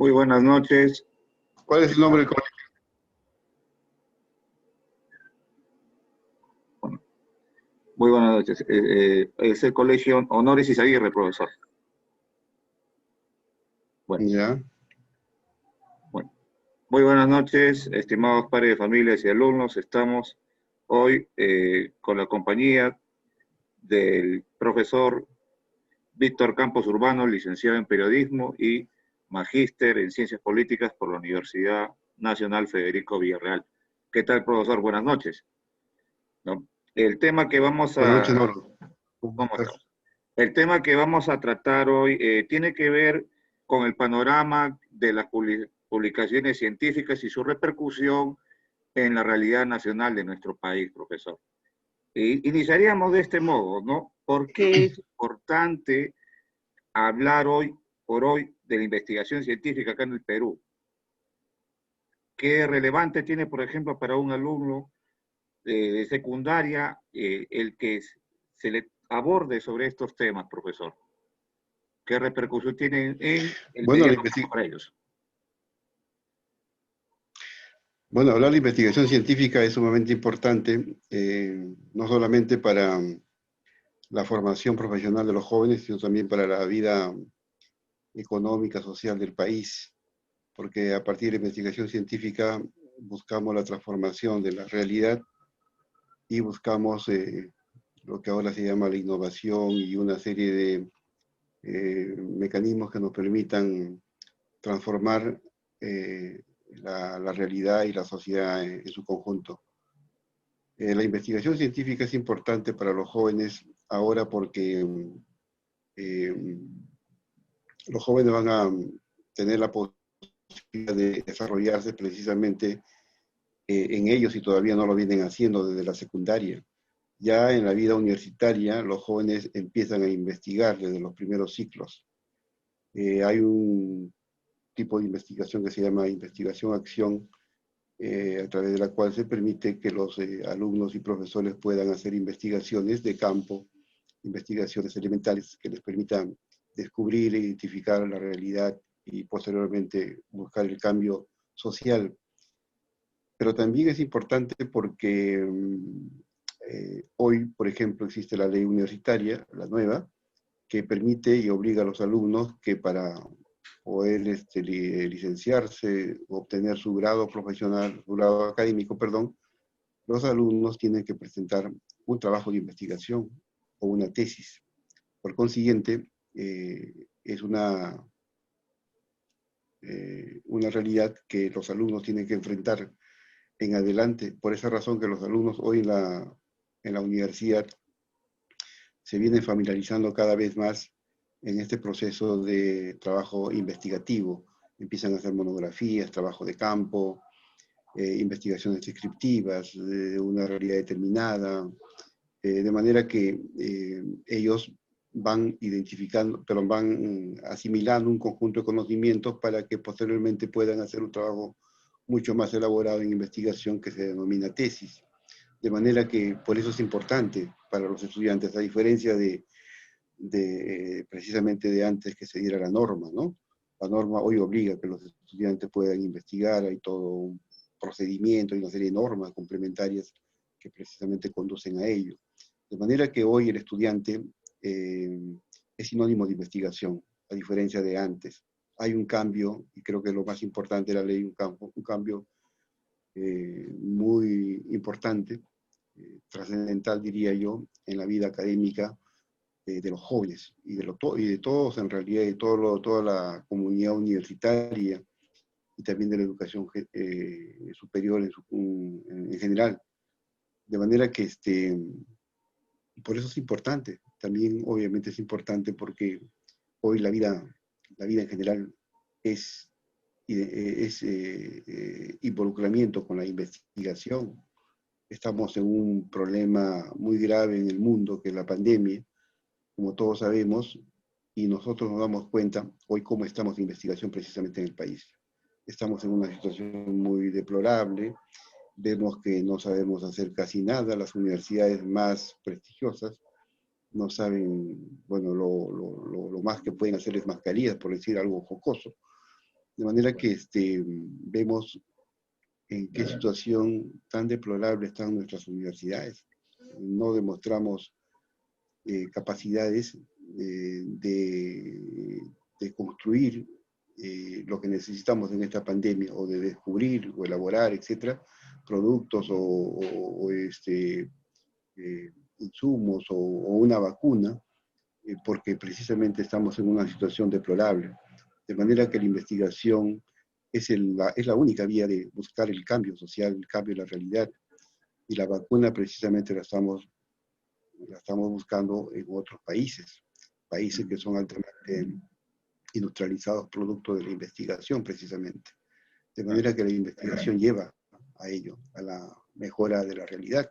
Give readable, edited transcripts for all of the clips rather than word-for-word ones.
Muy buenas noches. ¿Cuál es el nombre del colegio? Bueno, muy buenas noches. Es el Colegio Honores Izaguirre, profesor. Bueno, Ya. bueno. Muy buenas noches, estimados padres de familias y alumnos. Estamos hoy con la compañía del profesor Víctor Campos Urbano, licenciado en Periodismo y magíster en Ciencias Políticas por la Universidad Nacional Federico Villarreal. ¿Qué tal, profesor? Buenas noches. ¿No? El tema que vamos Buenas noches, a... Noro. ¿Cómo ¿Cómo estás? estamos? El tema que vamos a tratar hoy tiene que ver con el panorama de las publicaciones científicas y su repercusión en la realidad nacional de nuestro país, profesor. Iniciaríamos de este modo, ¿no? ¿Por qué es importante hablar hoy por hoy de la investigación científica acá en el Perú? ¿Qué relevante tiene, por ejemplo, para un alumno de secundaria el que se le aborde sobre estos temas, profesor? ¿Qué repercusión tienen en el Bueno, mediano plazo para ellos? hablar de investigación científica es sumamente importante, no solamente para la formación profesional de los jóvenes, sino también para la vida económica, social del país, porque a partir de la investigación científica buscamos la transformación de la realidad y buscamos lo que ahora se llama la innovación y una serie de mecanismos que nos permitan transformar la realidad y la sociedad en su conjunto. La investigación científica es importante para los jóvenes ahora porque eh, los jóvenes van a tener la posibilidad de desarrollarse precisamente en ellos y todavía no lo vienen haciendo desde la secundaria. Ya en la vida universitaria los jóvenes empiezan a investigar desde los primeros ciclos. Hay un tipo de investigación que se llama investigación-acción, a través de la cual se permite que los alumnos y profesores puedan hacer investigaciones de campo, investigaciones elementales que les permitan descubrir e identificar la realidad y posteriormente buscar el cambio social. Pero también es importante porque hoy, por ejemplo, existe la ley universitaria, la nueva, que permite y obliga a los alumnos que para poder licenciarse, obtener su grado profesional, su grado académico, perdón, los alumnos tienen que presentar un trabajo de investigación o una tesis. Por consiguiente, es una realidad que los alumnos tienen que enfrentar en adelante. Por esa razón que los alumnos hoy en la universidad se vienen familiarizando cada vez más en este proceso de trabajo investigativo. Empiezan a hacer monografías, trabajo de campo, investigaciones descriptivas de una realidad determinada, de manera que ellos van identificando, pero van asimilando un conjunto de conocimientos para que posteriormente puedan hacer un trabajo mucho más elaborado en investigación que se denomina tesis. De manera que por eso es importante para los estudiantes, a diferencia de precisamente de antes que se diera la norma, ¿no? La norma hoy obliga a que los estudiantes puedan investigar, hay todo un procedimiento y una serie de normas complementarias que precisamente conducen a ello. De manera que hoy el estudiante es sinónimo de investigación, a diferencia de antes. Hay un cambio, y creo que es lo más importante de la ley, un cambio muy importante, trascendental diría yo, en la vida académica de los jóvenes y de todos en realidad, de toda la comunidad universitaria y también de la educación superior en general. De manera que por eso es importante. También obviamente es importante porque hoy la vida en general es involucramiento con la investigación. Estamos en un problema muy grave en el mundo, que es la pandemia, como todos sabemos, y nosotros nos damos cuenta hoy cómo estamos de investigación precisamente en el país. Estamos en una situación muy deplorable, vemos que no sabemos hacer casi nada, las universidades más prestigiosas no saben, bueno, lo más que pueden hacer es mascarillas, por decir algo jocoso, De manera que vemos en qué situación tan deplorable están nuestras universidades. No demostramos capacidades de construir lo que necesitamos en esta pandemia, o de descubrir o elaborar, etcétera, productos insumos o una vacuna, porque precisamente estamos en una situación deplorable. De manera que la investigación es la única vía de buscar el cambio social, el cambio de la realidad, y la vacuna precisamente la estamos buscando en otros países que son altamente industrializados producto de la investigación precisamente. De manera que la investigación lleva a ello, a la mejora de la realidad,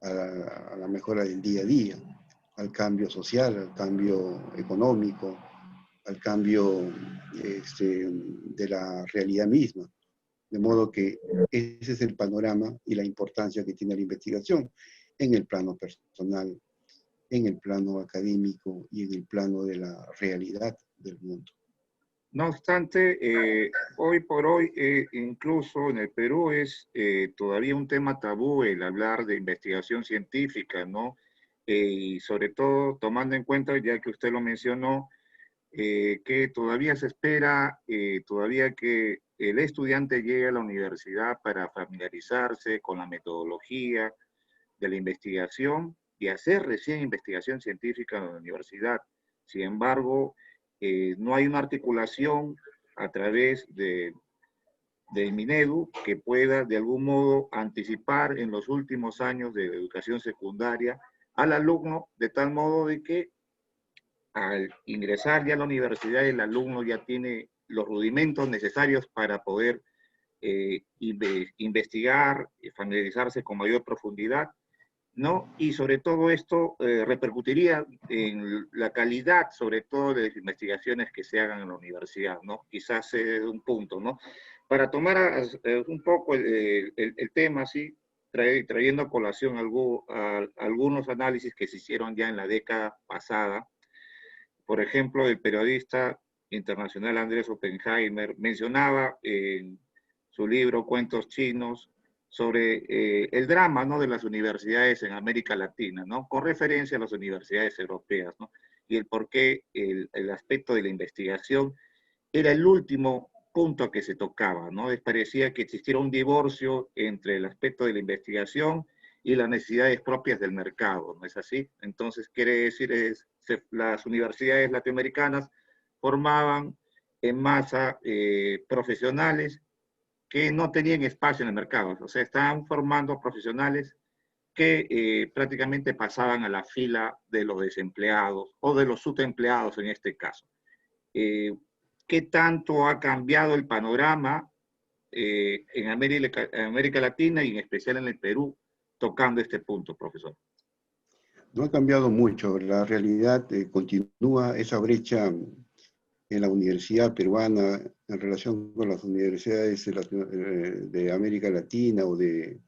a la mejora del día a día, al cambio social, al cambio económico, al cambio de la realidad misma. De modo que ese es el panorama y la importancia que tiene la investigación en el plano personal, en el plano académico y en el plano de la realidad del mundo. No obstante, hoy por hoy, incluso en el Perú es todavía un tema tabú el hablar de investigación científica, ¿no? Y sobre todo tomando en cuenta, ya que usted lo mencionó, que todavía se espera, todavía que el estudiante llegue a la universidad para familiarizarse con la metodología de la investigación y hacer recién investigación científica en la universidad. Sin embargo, no hay una articulación a través del Minedu que pueda de algún modo anticipar en los últimos años de educación secundaria al alumno, de tal modo de que al ingresar ya a la universidad el alumno ya tiene los rudimentos necesarios para poder investigar, familiarizarse con mayor profundidad, ¿no? Y sobre todo esto repercutiría en la calidad, sobre todo de las investigaciones que se hagan en la universidad, ¿no? Quizás es un punto, ¿no? Para tomar un poco el tema, sí, trayendo a colación algunos análisis que se hicieron ya en la década pasada. Por ejemplo, el periodista internacional Andrés Oppenheimer mencionaba en su libro Cuentos Chinos sobre el drama, ¿no?, de las universidades en América Latina, ¿no?, con referencia a las universidades europeas, ¿no?, y el por qué el aspecto de la investigación era el último punto que se tocaba, ¿no? Parecía que existiera un divorcio entre el aspecto de la investigación y las necesidades propias del mercado, ¿no es así? Entonces, quiere decir, las universidades latinoamericanas formaban en masa profesionales que no tenían espacio en el mercado, o sea, estaban formando profesionales que prácticamente pasaban a la fila de los desempleados o de los subempleados en este caso. ¿Qué tanto ha cambiado el panorama en América Latina y en especial en el Perú tocando este punto, profesor? No ha cambiado mucho. La realidad continúa esa brecha en la universidad peruana en relación con las universidades de América Latina o de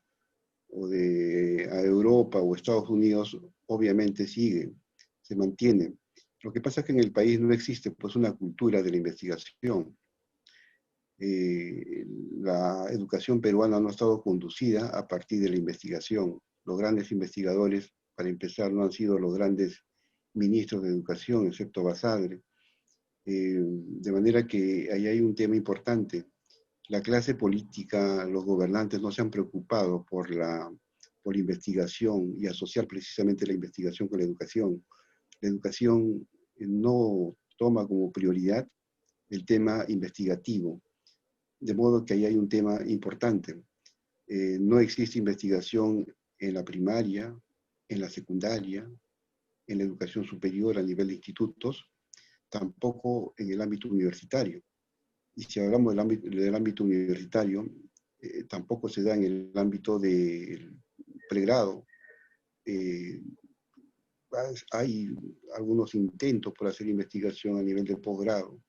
Europa o Estados Unidos, obviamente sigue, se mantiene. Lo que pasa es que en el país no existe pues una cultura de la investigación. La educación peruana no ha estado conducida a partir de la investigación. Los grandes investigadores, para empezar, no han sido los grandes ministros de educación, excepto Basadre. De manera que ahí hay un tema importante. La clase política, los gobernantes no se han preocupado por investigación y asociar precisamente la investigación con la educación. La educación no toma como prioridad el tema investigativo, de modo que ahí hay un tema importante. No existe investigación en la primaria, en la secundaria, en la educación superior a nivel de institutos, tampoco en el ámbito universitario. Y si hablamos del ámbito universitario, tampoco se da en el ámbito del pregrado. Hay algunos intentos por hacer investigación a nivel de posgrado,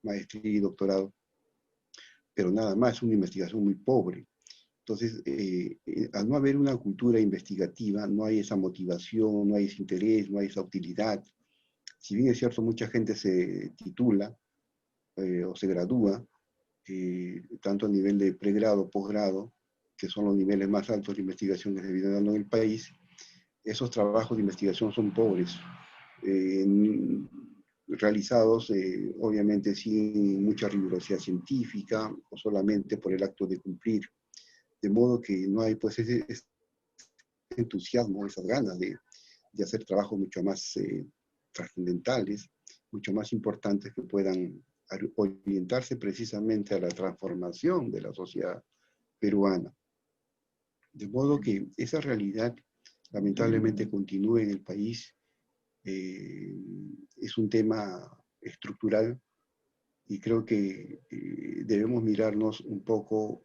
maestría y doctorado, pero nada más, es una investigación muy pobre. Entonces, al no haber una cultura investigativa, no hay esa motivación, no hay ese interés, no hay esa utilidad. Si bien es cierto, mucha gente se titula o se gradúa, tanto a nivel de pregrado, posgrado, que son los niveles más altos de investigación que se vienen dando en el país, esos trabajos de investigación son pobres, realizados obviamente sin mucha rigurosidad científica o solamente por el acto de cumplir, de modo que no hay pues ese entusiasmo, esas ganas de hacer trabajos mucho más trascendentales, mucho más importantes que puedan orientarse precisamente a la transformación de la sociedad peruana. De modo que esa realidad lamentablemente continúa en el país. Es un tema estructural y creo que debemos mirarnos un poco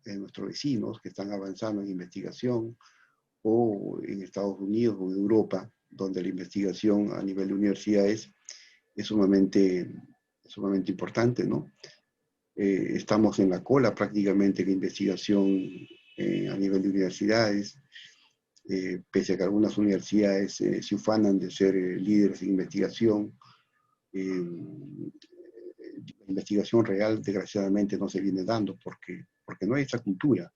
en nuestros vecinos que están avanzando en investigación, o en Estados Unidos o en Europa, donde la investigación a nivel de universidades es sumamente importante, ¿no? Estamos en la cola prácticamente de investigación a nivel de universidades, pese a que algunas universidades se ufanan de ser líderes en investigación. La investigación real, desgraciadamente, no se viene dando porque no hay esa cultura.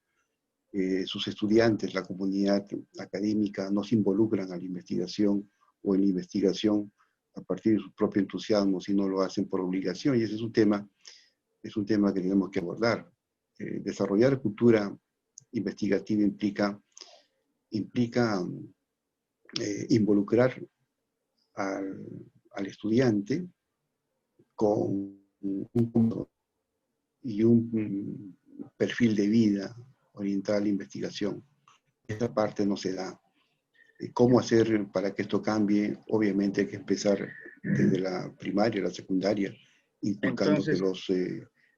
Sus estudiantes, la comunidad académica, no se involucran a la investigación o en la investigación a partir de su propio entusiasmo, sino lo hacen por obligación, y ese es un tema que tenemos que abordar. Desarrollar cultura investigativa implica involucrar al estudiante con un punto y un perfil de vida orientada a la investigación. Esa parte no se da. ¿Cómo hacer para que esto cambie? Obviamente hay que empezar desde la primaria, la secundaria, inculcando que Entonces, los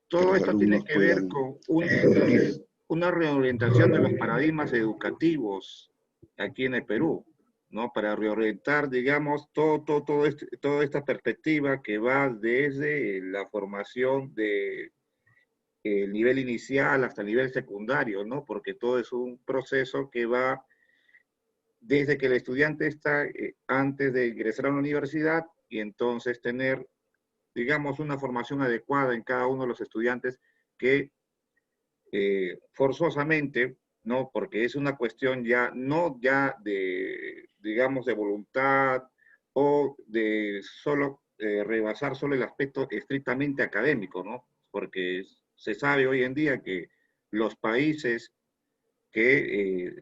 todo esto tiene alumnos que ver puedan con descubrir. una reorientación de los paradigmas educativos aquí en el Perú, ¿no? Para reorientar, digamos, toda esta perspectiva que va desde la formación de el nivel inicial hasta el nivel secundario, ¿no? Porque todo es un proceso que va desde que el estudiante está antes de ingresar a la universidad y entonces tener, digamos, una formación adecuada en cada uno de los estudiantes que forzosamente, ¿no? Porque es una cuestión ya, no ya de, digamos, de voluntad o de solo rebasar solo el aspecto estrictamente académico, ¿no? Porque se sabe hoy en día que los países que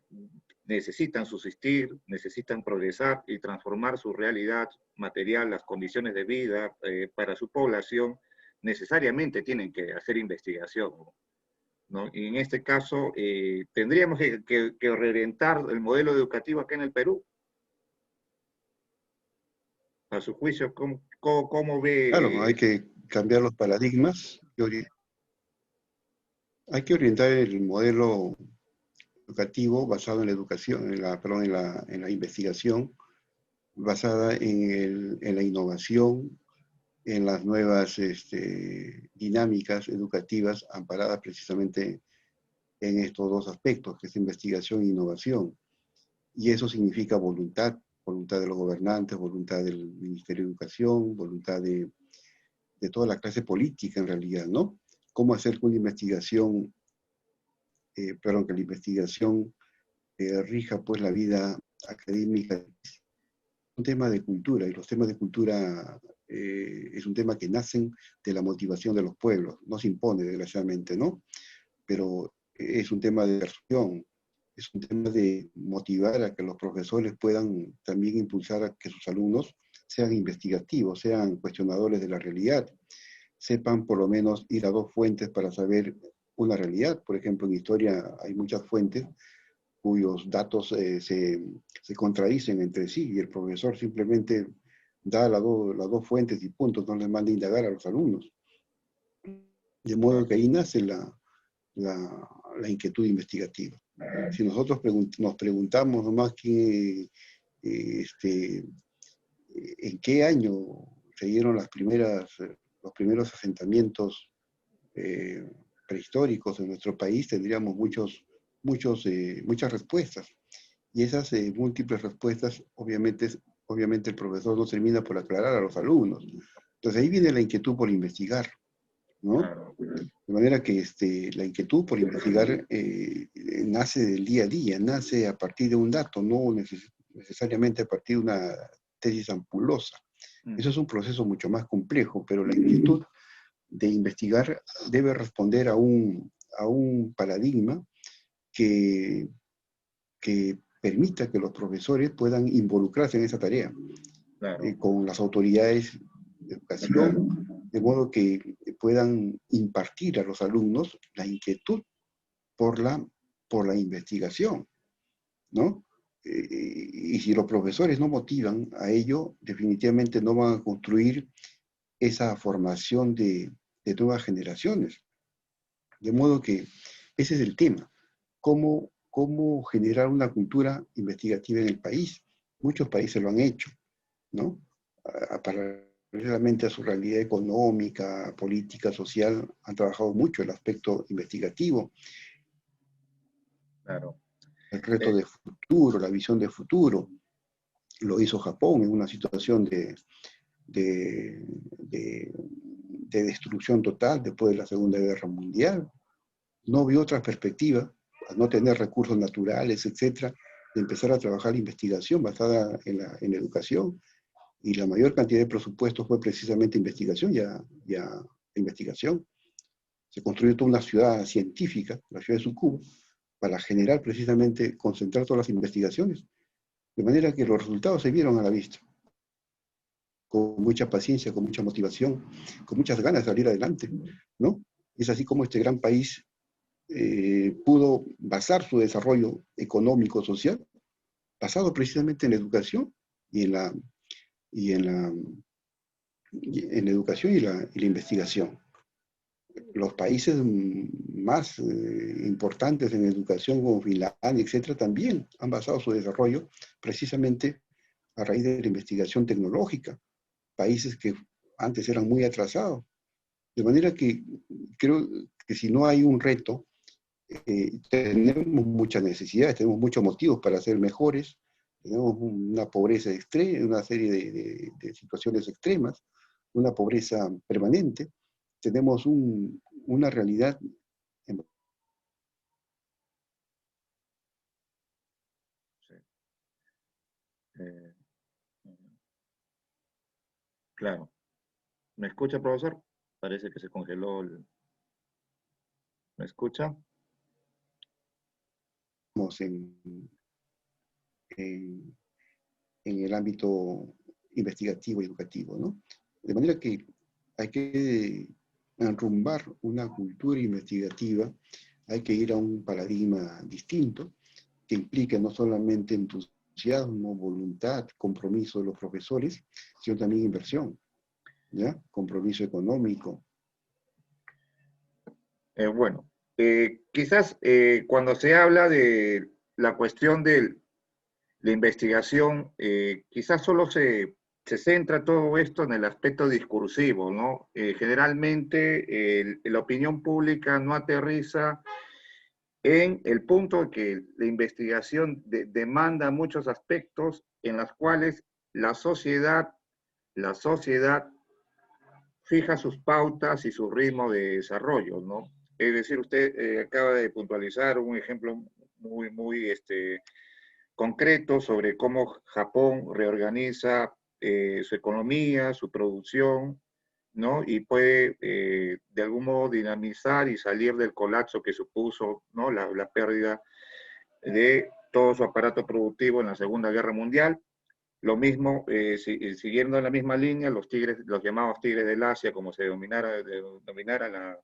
necesitan subsistir, necesitan progresar y transformar su realidad material, las condiciones de vida para su población, necesariamente tienen que hacer investigación, ¿no? Y en este caso, tendríamos que reorientar el modelo educativo acá en el Perú. A su juicio, ¿cómo Claro, hay ve? que cambiar los paradigmas, hay que orientar el modelo educativo basado en la educación, perdón, en la investigación, basada en la innovación, en las nuevas dinámicas educativas amparadas precisamente en estos dos aspectos, que es investigación e innovación. Y eso significa voluntad de los gobernantes, voluntad del Ministerio de Educación, voluntad de toda la clase política en realidad, ¿no? Cómo hacer que una investigación, que la investigación rija pues la vida académica. Un tema de cultura, y los temas de cultura es un tema que nacen de la motivación de los pueblos, no se impone desgraciadamente, ¿no? Pero es un tema de persuasión, es un tema de motivar a que los profesores puedan también impulsar a que sus alumnos sean investigativos, sean cuestionadores de la realidad, sepan por lo menos ir a dos fuentes para saber una realidad. Por ejemplo, en historia hay muchas fuentes cuyos datos se contradicen entre sí y el profesor simplemente da las dos fuentes y puntos, no les manda a indagar a los alumnos. De modo que ahí nace la inquietud investigativa. Si nosotros nos preguntamos nomás en qué año se dieron los primeros asentamientos prehistóricos en nuestro país, tendríamos muchas respuestas. Y esas múltiples respuestas, obviamente el profesor no termina por aclarar a los alumnos. Entonces ahí viene la inquietud por investigar, ¿no? De manera que la inquietud por investigar nace del día a día, nace a partir de un dato, no necesariamente a partir de una tesis ampulosa. Eso es un proceso mucho más complejo, pero la inquietud de investigar debe responder a un paradigma que permita que los profesores puedan involucrarse en esa tarea, Claro. con las autoridades de educación, de modo que puedan impartir a los alumnos la inquietud por la investigación, ¿no? Y si los profesores no motivan a ello, definitivamente no van a construir esa formación de nuevas generaciones. De modo que ese es el tema. ¿Cómo generar una cultura investigativa en el país? Muchos países lo han hecho, ¿no? Paralelamente a su realidad económica, política, social, han trabajado mucho el aspecto investigativo. Claro. El reto de futuro, la visión de futuro. Lo hizo Japón en una situación de destrucción total después de la Segunda Guerra Mundial. No vio otra perspectiva, al no tener recursos naturales, etcétera, de empezar a trabajar investigación basada en educación, y la mayor cantidad de presupuesto fue precisamente investigación, ya investigación. Se construyó toda una ciudad científica, la ciudad de Tsukuba, para generar precisamente, concentrar todas las investigaciones, de manera que los resultados se vieron a la vista, con mucha paciencia, con mucha motivación, con muchas ganas de salir adelante, ¿no? Es así como este gran país pudo basar su desarrollo económico, social, basado precisamente en la educación y en la, y en la, en la educación y la investigación. Los países más importantes en educación, como Finlandia, etcétera, también han basado su desarrollo precisamente a raíz de la investigación tecnológica. Países que antes eran muy atrasados. De manera que creo que si no hay un reto, tenemos muchas necesidades, tenemos muchos motivos para ser mejores, tenemos una pobreza extrema, una serie de situaciones extremas, una pobreza permanente, tenemos una realidad. Sí. Claro. ¿Me escucha, profesor? Parece que se congeló el... ¿Me escucha? En, en, en el ámbito investigativo y educativo, ¿no? De manera que hay que enrumbar una cultura investigativa, hay que ir a un paradigma distinto que implique no solamente entusiasmo, voluntad, compromiso de los profesores, sino también inversión, ¿ya? Compromiso económico. Bueno, quizás cuando se habla de la cuestión de la investigación, quizás solo se centra todo esto en el aspecto discursivo, ¿no? Generalmente la opinión pública no aterriza en el punto de que la investigación demanda muchos aspectos en los cuales la sociedad fija sus pautas y su ritmo de desarrollo, ¿no? Es decir, usted acaba de puntualizar un ejemplo muy concreto sobre cómo Japón reorganiza su economía, su producción, ¿no? Y puede de algún modo dinamizar y salir del colapso que supuso, ¿no? La pérdida de todo su aparato productivo en la Segunda Guerra Mundial. Lo mismo, siguiendo en la misma línea, los llamados tigres del Asia, como se denominara la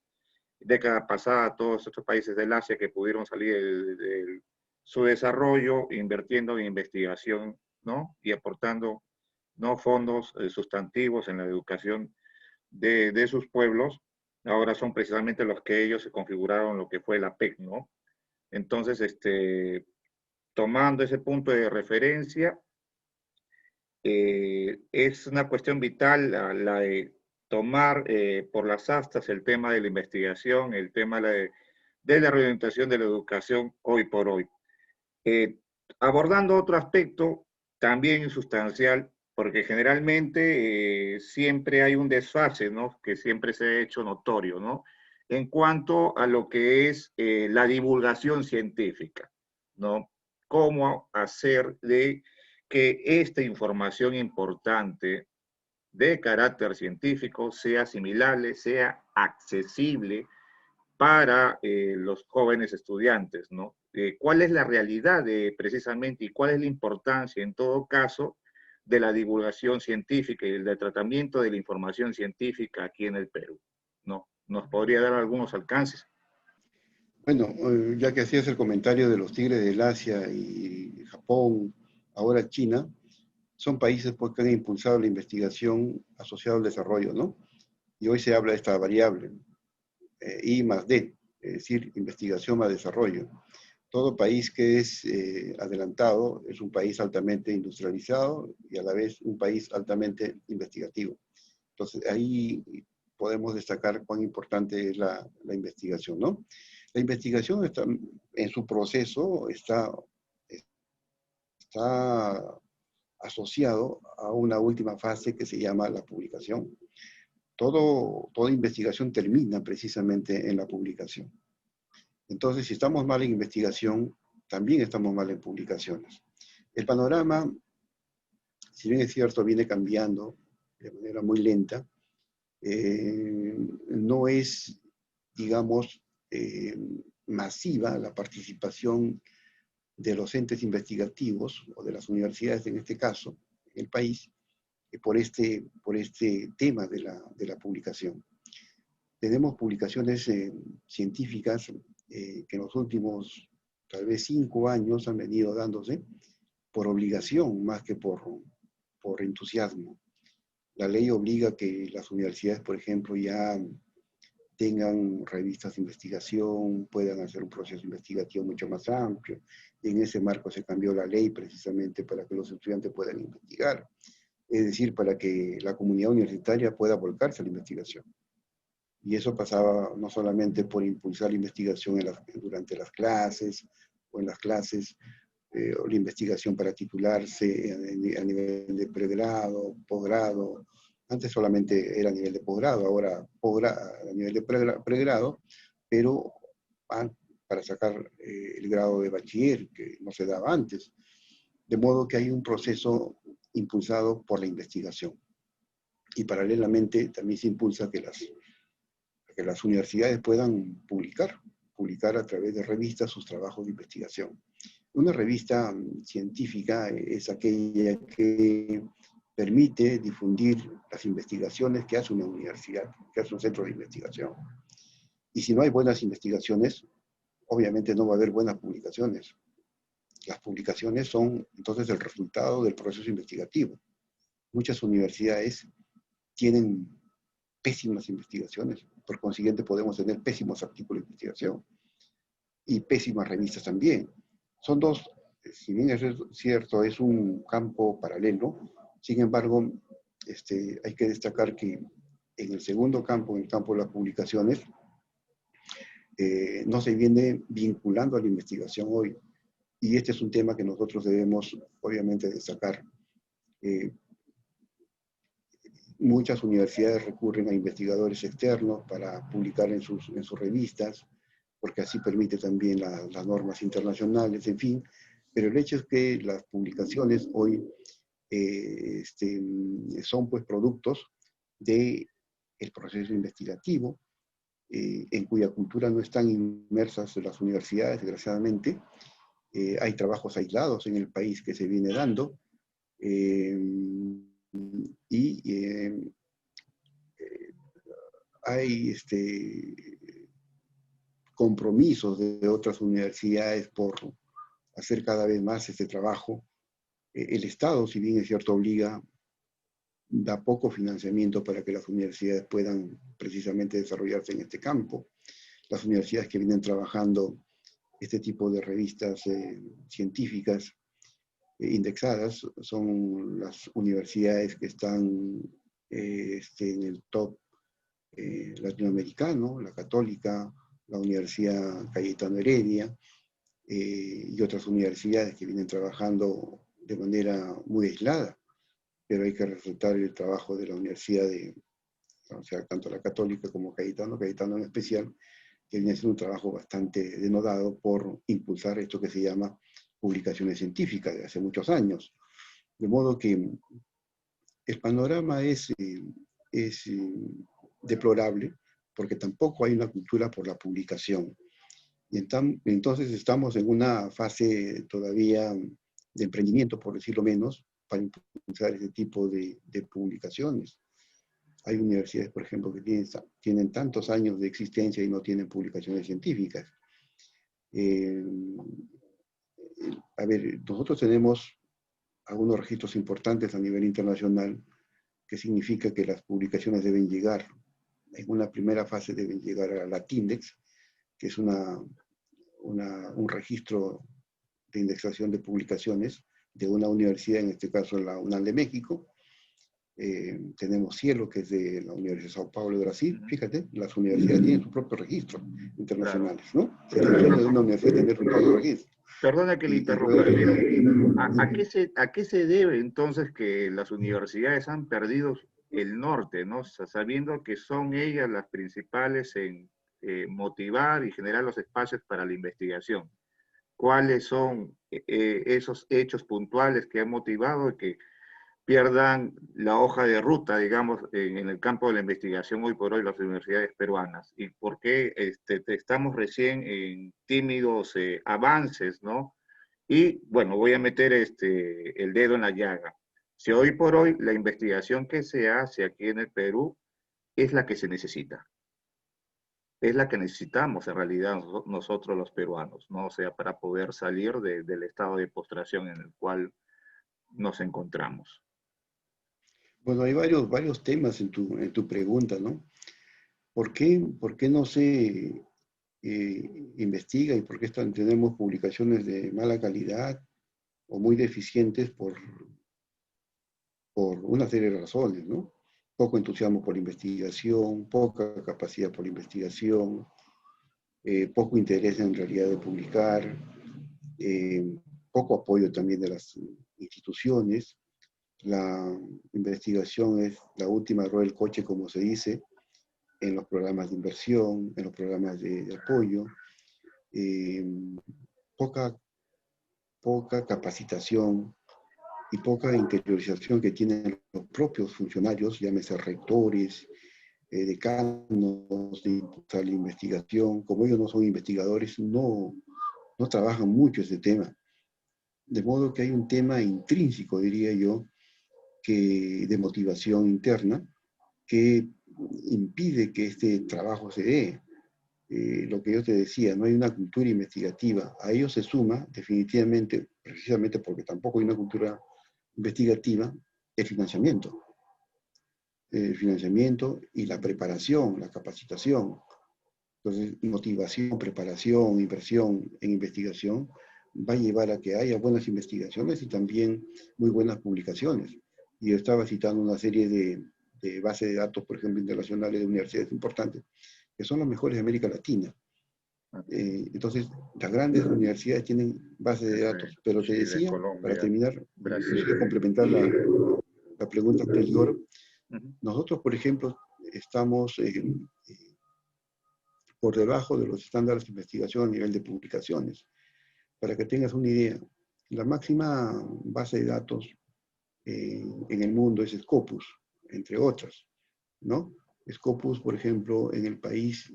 década pasada, todos estos países del Asia que pudieron salir de su desarrollo invirtiendo en investigación, ¿no? Y aportando, ¿no? Fondos sustantivos en la educación de sus pueblos, ahora son precisamente los que ellos se configuraron lo que fue la PEC, ¿no? Entonces, tomando ese punto de referencia, es una cuestión vital la de tomar por las astas el tema de la investigación, el tema de la reorientación de la educación hoy por hoy. Abordando otro aspecto también sustancial, porque generalmente siempre hay un desfase, ¿no? Que siempre se ha hecho notorio, ¿no? en cuanto a lo que es la divulgación científica, ¿no? Cómo hacer de que esta información importante de carácter científico sea asimilable, sea accesible para los jóvenes estudiantes, ¿no? ¿Cuál es la realidad precisamente y cuál es la importancia en todo caso de la divulgación científica y del tratamiento de la información científica aquí en el Perú, ¿no? ¿Nos podría dar algunos alcances? Bueno, ya que hacías el comentario de los tigres del Asia y Japón, ahora China, son países pues, que han impulsado la investigación asociada al desarrollo, ¿no? Y hoy se habla de esta variable, I más D, es decir, investigación más desarrollo. Todo país que es adelantado es un país altamente industrializado y a la vez un país altamente investigativo. Entonces, ahí podemos destacar cuán importante es la investigación, ¿no? La investigación está, en su proceso está asociado a una última fase que se llama la publicación. Toda investigación termina precisamente en la publicación. Entonces, si estamos mal en investigación, también estamos mal en publicaciones. El panorama, si bien es cierto, viene cambiando de manera muy lenta, no es, digamos, masiva la participación de los entes investigativos o de las universidades en este caso, en el país, por este tema de la publicación. Tenemos publicaciones científicas que en los últimos tal vez 5 años han venido dándose por obligación más que por entusiasmo. La ley obliga que las universidades, por ejemplo, ya tengan revistas de investigación, puedan hacer un proceso investigativo mucho más amplio. Y en ese marco se cambió la ley precisamente para que los estudiantes puedan investigar, es decir, para que la comunidad universitaria pueda volcarse a la investigación. Y eso pasaba no solamente por impulsar la investigación durante las clases o en las clases, o la investigación para titularse a nivel de pregrado, posgrado. Antes solamente era a nivel de posgrado, ahora a nivel de pregrado, pero para sacar el grado de bachiller, que no se daba antes. De modo que hay un proceso impulsado por la investigación. Y paralelamente también se impulsa que las universidades puedan publicar a través de revistas sus trabajos de investigación. Una revista científica es aquella que permite difundir las investigaciones que hace una universidad, que hace un centro de investigación. Y si no hay buenas investigaciones, obviamente no va a haber buenas publicaciones. Las publicaciones son entonces el resultado del proceso investigativo. Muchas universidades tienen pésimas investigaciones, por consiguiente podemos tener pésimos artículos de investigación y pésimas revistas también. Son dos, si bien es cierto, es un campo paralelo, sin embargo, hay que destacar que en el segundo campo, en el campo de las publicaciones, no se viene vinculando a la investigación hoy. Y este es un tema que nosotros debemos, obviamente, destacar. Muchas universidades recurren a investigadores externos para publicar en sus revistas, porque así permite también las normas internacionales, en fin. Pero el hecho es que las publicaciones hoy son pues productos del proceso investigativo, en cuya cultura no están inmersas las universidades, desgraciadamente. Hay trabajos aislados en el país que se viene dando, y hay compromisos de otras universidades por hacer cada vez más este trabajo. El Estado, si bien es cierto, da poco financiamiento para que las universidades puedan precisamente desarrollarse en este campo. Las universidades que vienen trabajando este tipo de revistas científicas indexadas son las universidades que están en el top latinoamericano, la Católica, la Universidad Cayetano Heredia, y otras universidades que vienen trabajando de manera muy aislada, pero hay que resaltar el trabajo de la Universidad o sea, tanto la Católica como Cayetano, Cayetano en especial, que viene haciendo un trabajo bastante denodado por impulsar esto que se llama publicaciones científicas de hace muchos años. De modo que el panorama es deplorable, porque tampoco hay una cultura por la publicación. Y entonces estamos en una fase todavía de emprendimiento, por decirlo menos, para impulsar ese tipo de publicaciones. Hay universidades, por ejemplo, que tienen tantos años de existencia y no tienen publicaciones científicas. A ver, nosotros tenemos algunos registros importantes a nivel internacional, que significa que las publicaciones deben llegar, en una primera fase deben llegar a la TINDEX, que es un registro de indexación de publicaciones de una universidad, en este caso la UNAM de México. Tenemos Cielo, que es de la Universidad de Sao Paulo de Brasil. Fíjate, las universidades tienen su propio registro internacionales, ¿no? Sería el sueño de una universidad tener su propio registro. Perdona que le interrumpa, pero ¿a qué se debe entonces que las universidades han perdido el norte, ¿no? Sabiendo que son ellas las principales en motivar y generar los espacios para la investigación? ¿Cuáles son esos hechos puntuales que han motivado y que pierdan la hoja de ruta, digamos, en el campo de la investigación hoy por hoy las universidades peruanas? ¿Y por qué estamos recién en tímidos avances, ¿no? Y bueno, voy a meter el dedo en la llaga. Si hoy por hoy la investigación que se hace aquí en el Perú es la que se necesita, es la que necesitamos en realidad nosotros los peruanos, ¿no? O sea, para poder salir del estado de postración en el cual nos encontramos. Bueno, hay varios temas en tu pregunta, ¿no? ¿Por qué no se investiga y por qué tenemos publicaciones de mala calidad o muy deficientes por una serie de razones, ¿no? Poco entusiasmo por la investigación, poca capacidad por la investigación, poco interés en realidad de publicar, poco apoyo también de las instituciones. La investigación es la última rueda del coche, como se dice, en los programas de inversión, en los programas de apoyo, poca capacitación y poca interiorización que tienen los propios funcionarios, llámese rectores, decanos, de impulsar la investigación. Como ellos no son investigadores, no trabajan mucho ese tema. De modo que hay un tema intrínseco, diría yo, de motivación interna, que impide que este trabajo se dé. Lo que yo te decía, no hay una cultura investigativa. A ello se suma, definitivamente, precisamente porque tampoco hay una cultura investigativa, el financiamiento. El financiamiento y la preparación, la capacitación. Entonces, motivación, preparación, inversión en investigación va a llevar a que haya buenas investigaciones y también muy buenas publicaciones. Y yo estaba citando una serie de bases de datos, por ejemplo, internacionales de universidades importantes, que son las mejores de América Latina. Entonces, las grandes universidades tienen bases de datos, pero te decía, para terminar, y complementar la pregunta anterior, nosotros, por ejemplo, estamos por debajo de los estándares de investigación a nivel de publicaciones. Para que tengas una idea, la máxima base de datos en el mundo es Scopus, entre otras, ¿no? Scopus, por ejemplo, en el país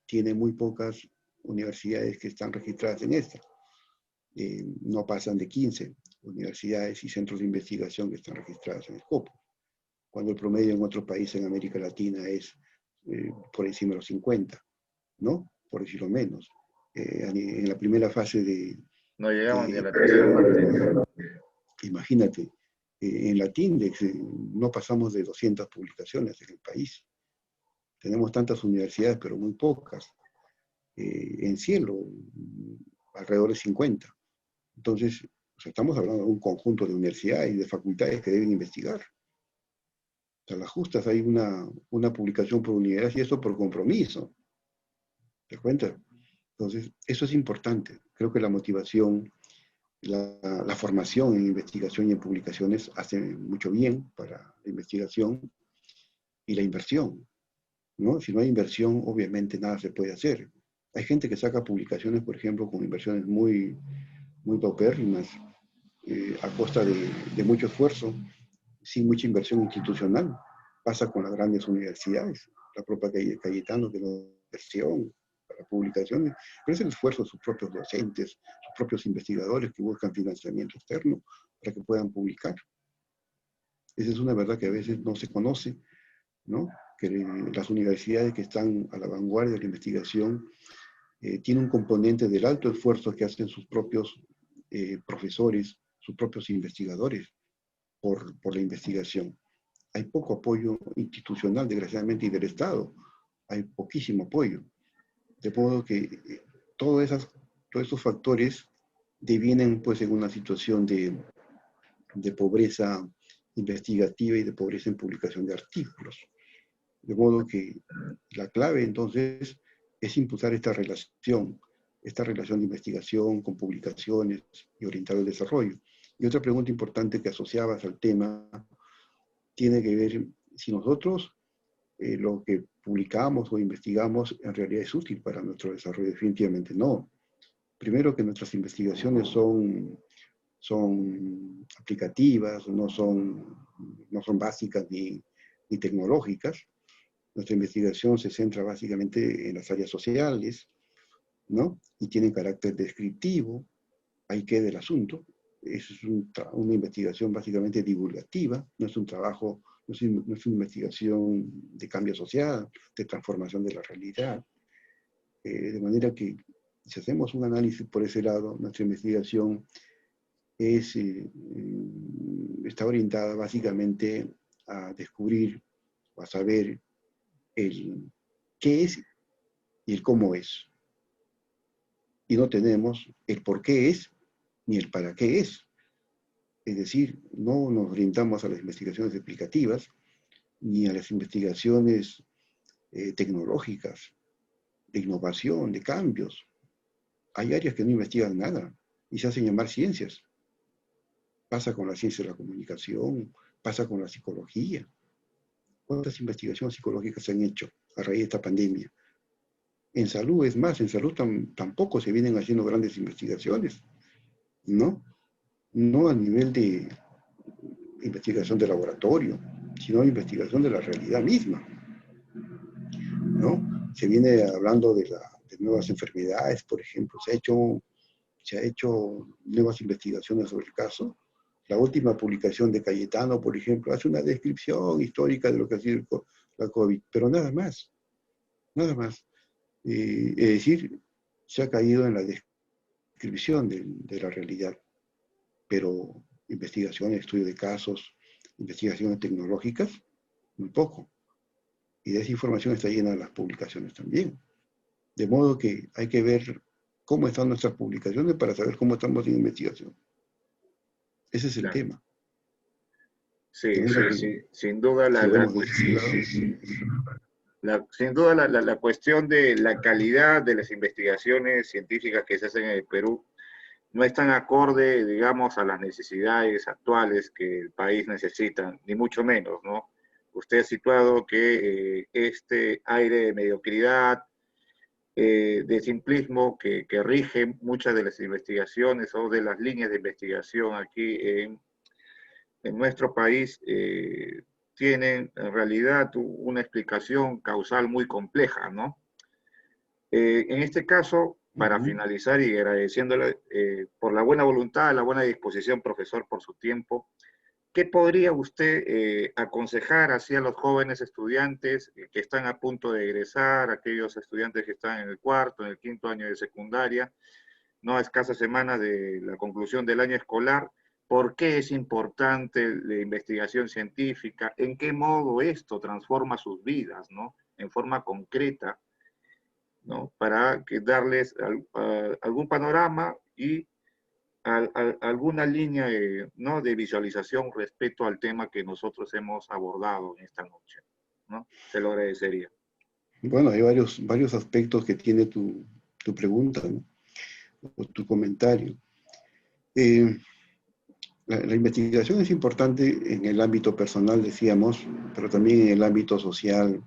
tiene muy pocas universidades que están registradas en esta. No pasan de 15 universidades y centros de investigación que están registradas en Scopus, cuando el promedio en otros países en América Latina es por encima de los 50, ¿no? Por decirlo menos. En la primera fase de... No llegamos ni a la tercera parte. Imagínate, en la TINDEX no pasamos de 200 publicaciones en el país. Tenemos tantas universidades, pero muy pocas. En Cielo, alrededor de 50. Entonces, o sea, estamos hablando de un conjunto de universidades y de facultades que deben investigar. O sea, las justas hay una publicación por unidad y eso por compromiso. ¿Te das cuenta? Entonces, eso es importante. Creo que la motivación, la formación en investigación y en publicaciones hace mucho bien para la investigación y la inversión. ¿no? Si no hay inversión, obviamente nada se puede hacer. Hay gente que saca publicaciones, por ejemplo, con inversiones muy, muy paupérrimas, a costa de mucho esfuerzo, sin mucha inversión institucional. Pasa con las grandes universidades, la propia Cayetano, que no inversión para publicaciones, pero es el esfuerzo de sus propios docentes, sus propios investigadores que buscan financiamiento externo para que puedan publicar. Esa es una verdad que a veces no se conoce, ¿no? Que las universidades que están a la vanguardia de la investigación tienen un componente del alto esfuerzo que hacen sus propios profesores, sus propios investigadores por la investigación. Hay poco apoyo institucional, desgraciadamente, y del Estado. Hay poquísimo apoyo. De modo que todos esos factores devienen pues en una situación de pobreza investigativa y de pobreza en publicación de artículos. De modo que la clave entonces es impulsar esta relación de investigación con publicaciones y orientar el desarrollo. Y otra pregunta importante que asociabas al tema tiene que ver si nosotros lo que publicamos o investigamos en realidad es útil para nuestro desarrollo. Definitivamente no. Primero que nuestras investigaciones son aplicativas, no son básicas ni tecnológicas. Nuestra investigación se centra básicamente en las áreas sociales, ¿no? Y tiene carácter descriptivo. Ahí queda el asunto. Es una investigación básicamente divulgativa, no es un trabajo, no es una investigación de cambio social, de transformación de la realidad. De manera que si hacemos un análisis por ese lado, nuestra investigación está orientada básicamente a descubrir o a saber el qué es y el cómo es. Y no tenemos el por qué es ni el para qué es. Es decir, no nos orientamos a las investigaciones explicativas ni a las investigaciones tecnológicas, de innovación, de cambios. Hay áreas que no investigan nada y se hacen llamar ciencias. Pasa con la ciencia de la comunicación, pasa con la psicología. ¿Cuántas investigaciones psicológicas se han hecho a raíz de esta pandemia? En salud, es más, en salud tampoco se vienen haciendo grandes investigaciones, ¿no? No a nivel de investigación de laboratorio, sino investigación de la realidad misma, ¿no? Se viene hablando de nuevas enfermedades, por ejemplo, se ha hecho nuevas investigaciones sobre el caso. La última publicación de Cayetano, por ejemplo, hace una descripción histórica de lo que ha sido la COVID, pero nada más, nada más. Es decir, se ha caído en la descripción de la realidad, pero investigación, estudio de casos, investigaciones tecnológicas, muy poco. Y de esa información está llena las publicaciones también. De modo que hay que ver cómo están nuestras publicaciones para saber cómo estamos en investigación. Ese es el tema. Sí, sin duda sin duda la cuestión de la calidad de las investigaciones científicas que se hacen en el Perú no es tan acorde, digamos, a las necesidades actuales que el país necesita, ni mucho menos, ¿no? Usted ha situado que este aire de mediocridad, de simplismo que rige muchas de las investigaciones o de las líneas de investigación aquí en nuestro país tienen en realidad una explicación causal muy compleja, ¿no? En este caso, para finalizar y agradeciéndole por la buena voluntad, la buena disposición, profesor, por su tiempo, ¿qué podría usted aconsejar hacia los jóvenes estudiantes que están a punto de egresar, aquellos estudiantes que están en el cuarto, en el quinto año de secundaria, no a escasas semanas de la conclusión del año escolar? ¿Por qué es importante la investigación científica? ¿En qué modo esto transforma sus vidas, ¿no? En forma concreta, ¿no? Para darles algún panorama y alguna línea ¿no? de visualización respecto al tema que nosotros hemos abordado en esta noche, ¿no? Se lo agradecería. Bueno, hay varios aspectos que tiene tu pregunta, ¿no? O tu comentario. La investigación es importante en el ámbito personal, decíamos, pero también en el ámbito social,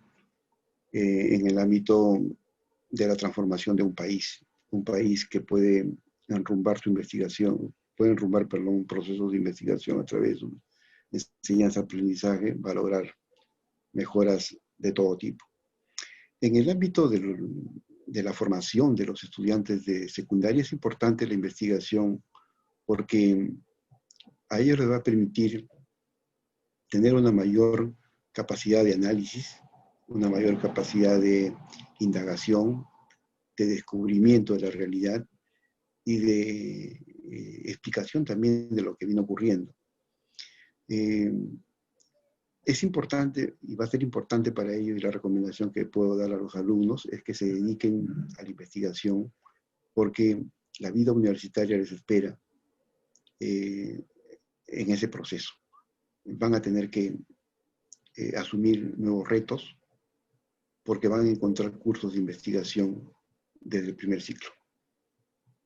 en el ámbito de la transformación de un país que puede enrumbar su investigación, puede enrumbar, perdón, procesos de investigación a través de enseñanza-aprendizaje, va a lograr mejoras de todo tipo. En el ámbito de la formación de los estudiantes de secundaria es importante la investigación porque a ellos les va a permitir tener una mayor capacidad de análisis, una mayor capacidad de indagación, de descubrimiento de la realidad y de explicación también de lo que viene ocurriendo. Es importante y va a ser importante para ellos, y la recomendación que puedo dar a los alumnos es que se dediquen a la investigación porque la vida universitaria les espera en ese proceso. Van a tener que asumir nuevos retos porque van a encontrar cursos de investigación desde el primer ciclo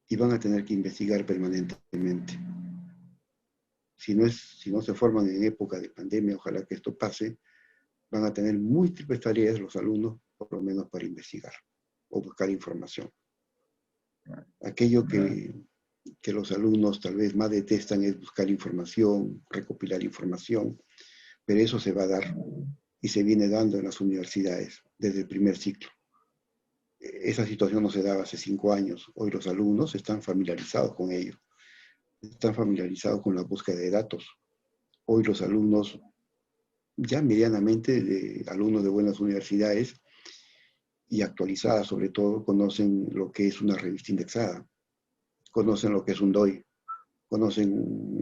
y van a tener que investigar permanentemente. Si no se forman en época de pandemia, ojalá que esto pase, van a tener múltiples tareas los alumnos, por lo menos para investigar o buscar información. Aquello que los alumnos tal vez más detestan es buscar información, recopilar información, pero eso se va a dar y se viene dando en las universidades desde el primer ciclo. Esa situación no se daba hace 5 años. Hoy los alumnos están familiarizados con ello, están familiarizados con la búsqueda de datos. Hoy los alumnos, ya medianamente alumnos de buenas universidades y actualizadas sobre todo, conocen lo que es una revista indexada, conocen lo que es un DOI, conocen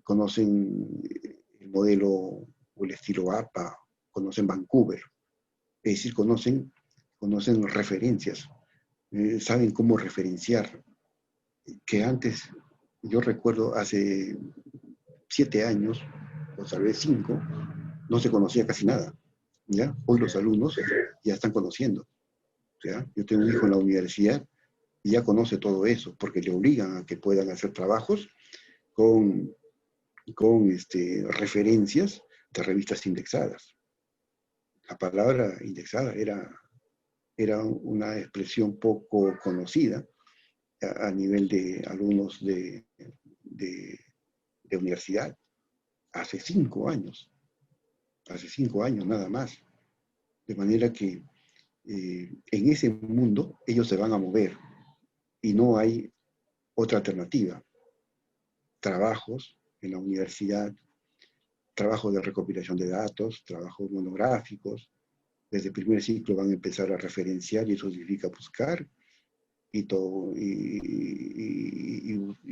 conocen el modelo o el estilo APA, conocen Vancouver, es decir, conocen referencias, saben cómo referenciar, que antes, yo recuerdo hace 7 años, o tal vez 5, no se conocía casi nada, ¿ya? Hoy los alumnos ya están conociendo, ¿ya? Yo tengo un hijo en la universidad y ya conoce todo eso, porque le obligan a que puedan hacer trabajos con referencias de revistas indexadas. La palabra indexada era una expresión poco conocida a nivel de alumnos de universidad. Hace 5 años nada más. De manera que en ese mundo ellos se van a mover y no hay otra alternativa. Trabajos en la universidad, trabajos de recopilación de datos, trabajos monográficos. Desde el primer ciclo van a empezar a referenciar y eso significa buscar y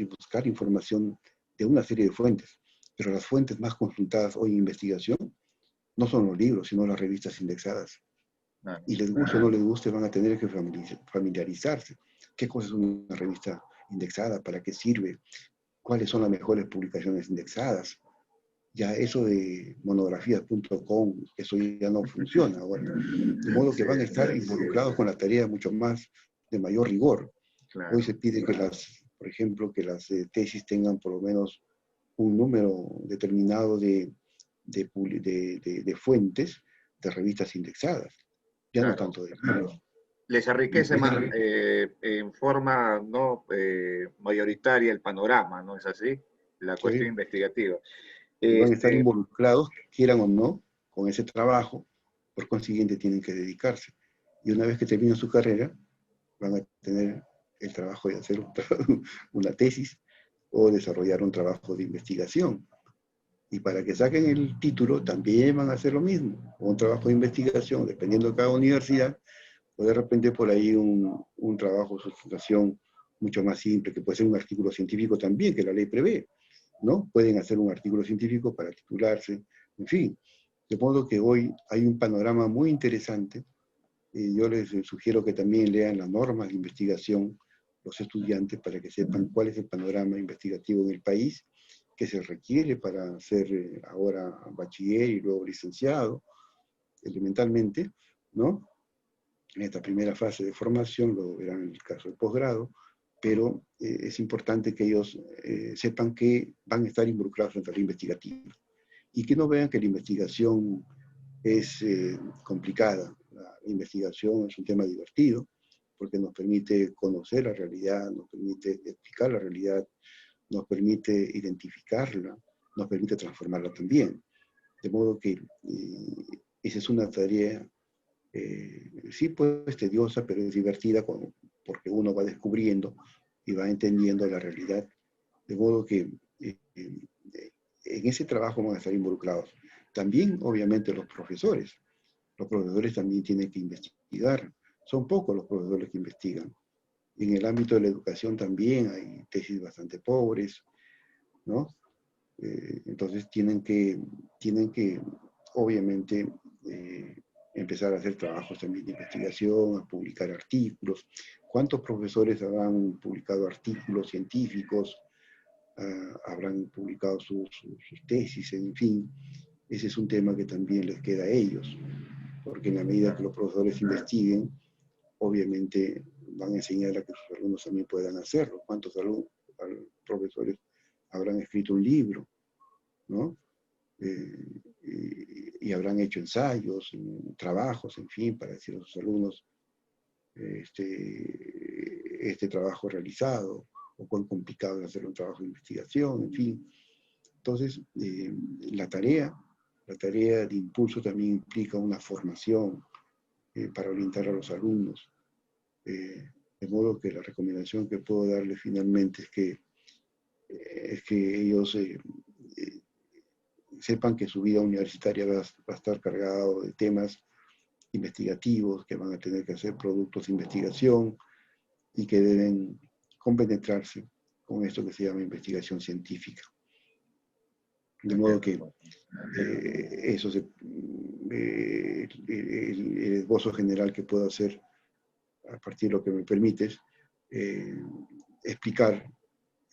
buscar información de una serie de fuentes. Pero las fuentes más consultadas hoy en investigación no son los libros, sino las revistas indexadas. Y les guste o no les guste, van a tener que familiarizarse. ¿Qué cosa es una revista indexada? ¿Para qué sirve? ¿Cuáles son las mejores publicaciones indexadas? Ya eso de monografías.com, eso ya no funciona ahora. De modo que van a estar involucrados con la tarea mucho más, de mayor rigor. Claro. Hoy se pide que por ejemplo, que las tesis tengan por lo menos un número determinado de fuentes de revistas indexadas. Ya claro, no tanto de libros. Les enriquece más en forma no mayoritaria el panorama, ¿no es así? La cuestión investigativa. Van a estar involucrados, quieran o no, con ese trabajo, por consiguiente tienen que dedicarse. Y una vez que terminan su carrera, van a tener el trabajo de hacer una tesis o desarrollar un trabajo de investigación. Y para que saquen el título también van a hacer lo mismo, un trabajo de investigación, dependiendo de cada universidad, o de repente por ahí un trabajo de sustentación mucho más simple, que puede ser un artículo científico también, que la ley prevé, ¿no? Pueden hacer un artículo científico para titularse, en fin. De modo que hoy hay un panorama muy interesante, y yo les sugiero que también lean las normas de investigación los estudiantes para que sepan cuál es el panorama investigativo en el país, que se requiere para ser ahora bachiller y luego licenciado, elementalmente, ¿no? En esta primera fase de formación, lo verán en el caso del posgrado, pero es importante que ellos sepan que van a estar involucrados en la tarea investigativa y que no vean que la investigación es complicada. La investigación es un tema divertido porque nos permite conocer la realidad, nos permite explicar la realidad, nos permite identificarla, nos permite transformarla también. De modo que esa es una tarea, sí, pues tediosa, pero es divertida porque uno va descubriendo y va entendiendo la realidad. De modo que en ese trabajo van a estar involucrados también, obviamente, los profesores. Los profesores también tienen que investigar. Son pocos los profesores que investigan. En el ámbito de la educación también hay tesis bastante pobres, ¿no? Entonces tienen que obviamente, empezar a hacer trabajos también de investigación, a publicar artículos. ¿Cuántos profesores habrán publicado artículos científicos? Habrán publicado sus tesis, en fin. Ese es un tema que también les queda a ellos, porque en la medida que los profesores investiguen, obviamente van a enseñar a que sus alumnos también puedan hacerlo. ¿Cuántos profesores habrán escrito un libro, ¿no? Y habrán hecho ensayos, trabajos, en fin, para decir a sus alumnos este trabajo realizado, o cuán complicado es hacer un trabajo de investigación, en fin. Entonces, la tarea de impulso también implica una formación para orientar a los alumnos. De modo que la recomendación que puedo darle finalmente es que ellos sepan que su vida universitaria va a estar cargado de temas investigativos, que van a tener que hacer productos de investigación y que deben compenetrarse con esto que se llama investigación científica. De modo que eso el esbozo general que puedo hacer a partir de lo que me permites, explicar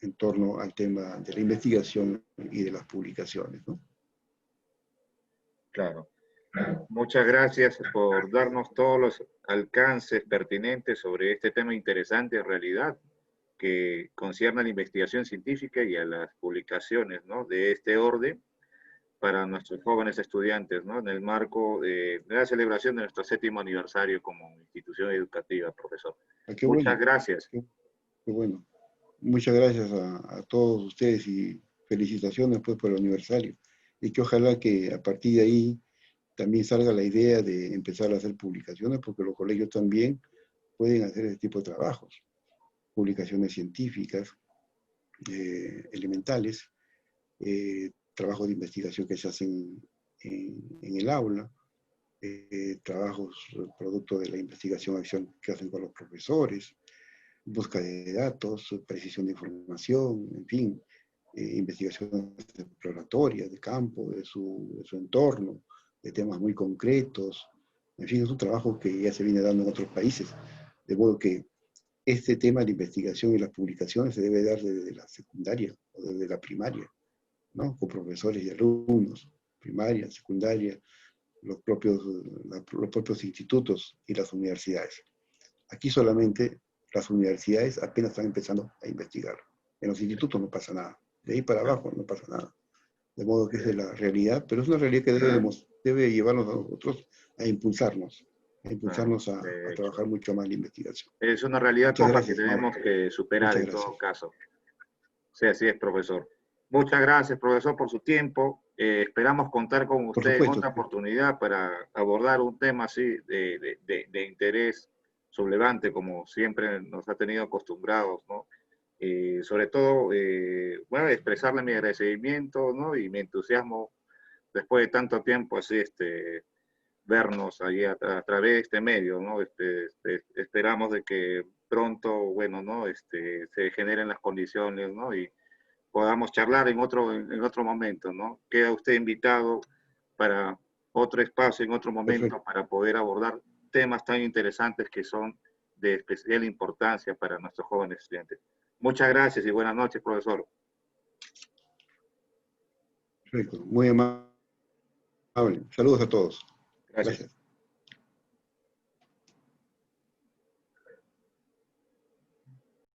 en torno al tema de la investigación y de las publicaciones, ¿no? Claro. Muchas gracias por darnos todos los alcances pertinentes sobre este tema interesante en realidad, que concierne a la investigación científica y a las publicaciones, ¿no?, de este orden para nuestros jóvenes estudiantes, ¿no?, en el marco de la celebración de nuestro 7º aniversario como institución educativa, profesor. Qué Muchas bueno, gracias. qué bueno. Muchas gracias a todos ustedes y felicitaciones pues por el aniversario. Y que ojalá que a partir de ahí también salga la idea de empezar a hacer publicaciones, porque los colegios también pueden hacer ese tipo de trabajos, publicaciones científicas, elementales, trabajos de investigación que se hacen en el aula, trabajos producto de la investigación-acción que hacen con los profesores, búsqueda de datos, precisión de información, en fin, investigaciones exploratorias de campo, de su entorno, de temas muy concretos. En fin, es un trabajo que ya se viene dando en otros países. De modo que este tema de investigación y las publicaciones se debe dar desde la secundaria o desde la primaria, ¿no? Con profesores y alumnos, primaria, secundaria, los propios institutos y las universidades. Aquí solamente las universidades apenas están empezando a investigar. En los institutos no pasa nada. De ahí para abajo no pasa nada. De modo que esa es la realidad, pero es una realidad que debe llevarnos a nosotros a impulsarnos a trabajar mucho más la investigación. Es una realidad Muchas compleja que gracias, tenemos Mauro. que superar Muchas en gracias. todo caso. Sí, así es, profesor. Muchas gracias, profesor, por su tiempo. Esperamos contar con Por usted en supuesto. otra oportunidad para abordar un tema así de interés sublevante, como siempre nos ha tenido acostumbrados, ¿no? Sobre todo, bueno, expresarle mi agradecimiento, ¿no?, y mi entusiasmo después de tanto tiempo así, vernos ahí a través de este medio, ¿no? Esperamos de que pronto, bueno, ¿no?, se generen las condiciones, ¿no?, y podamos charlar en otro momento, ¿no? Queda usted invitado para otro espacio, en otro momento, Perfecto. para poder abordar temas tan interesantes que son de especial importancia para nuestros jóvenes estudiantes. Muchas gracias y buenas noches, profesor. Perfecto. Muy amable. Saludos a todos. Gracias. Gracias.